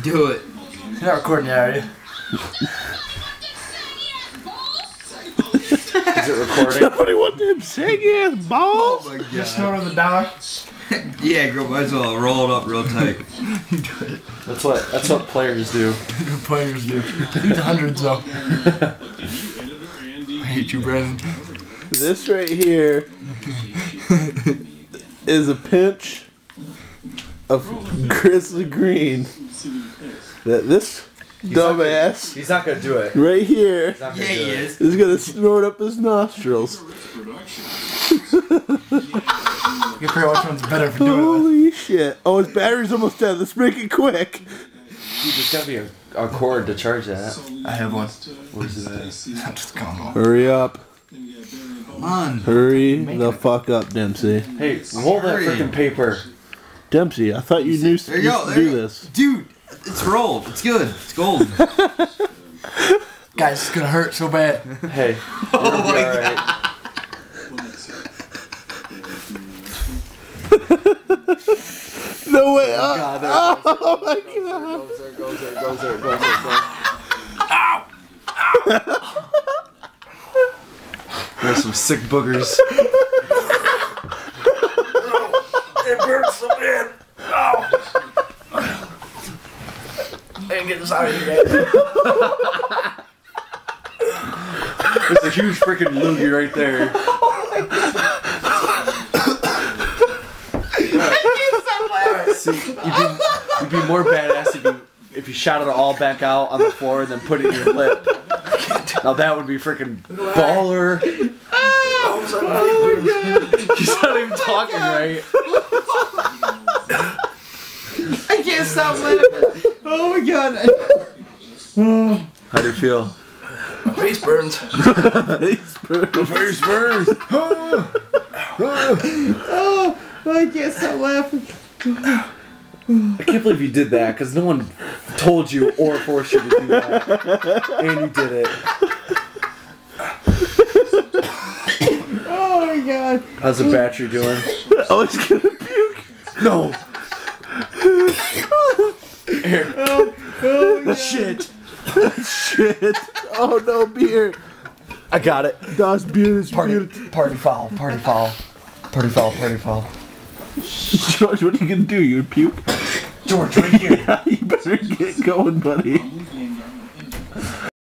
Do it. You're not recording yet, are you? Is it recording? Somebody want them singing balls? Oh my god. Just snort on the dollar. Yeah, girl, might as well roll it up real tight. You do it. That's what players do. Good players do. Do the hundreds though. I hate you, Brandon. This right here is a pinch of grizzly green that this dumbass He's not gonna do it. right here Yeah, he is. is gonna snort up his nostrils. You can figure out which one's better for doing it. Holy shit. Oh, his battery's almost dead. Let's make it quick. Dude, there's gotta be a cord to charge that. I have one. Where's it at? I'm just going on. Hurry up. Come on. Hurry the fuck up, Dempsey. Hey, hold that Hurry. freaking paper. Dempsey, I thought you knew There you go. to There do you go. this. Dude, it's rolled. It's good. It's gold. Guys, it's gonna hurt so bad. Hey, you're gonna be alright. No way. God, there Oh my god. There it goes, there it goes, there it goes, there it goes. There's some sick boogers. It hurts so bad. I didn't get this out of here yet. There's a huge freaking loogie right there. See, you'd be more badass if you shot it all back out on the floor and then put it in your lip. Now that would be freaking baller. He's not even talking right. I can't stop laughing. Oh my god. How do you feel? My face burns. Face burns. Face burns. Oh, I can't stop laughing. I can't believe you did that because no one told you or forced you to do that. And you did it. Oh my god. How's the battery doing? Oh, it's gonna puke. No. Oh my god. Shit. Shit. Oh no, beer. I got it. Das beer is beer. Party foul. Party foul. Party foul. Party foul. George, what are you gonna do? You puke? George, right here. You better get going, buddy.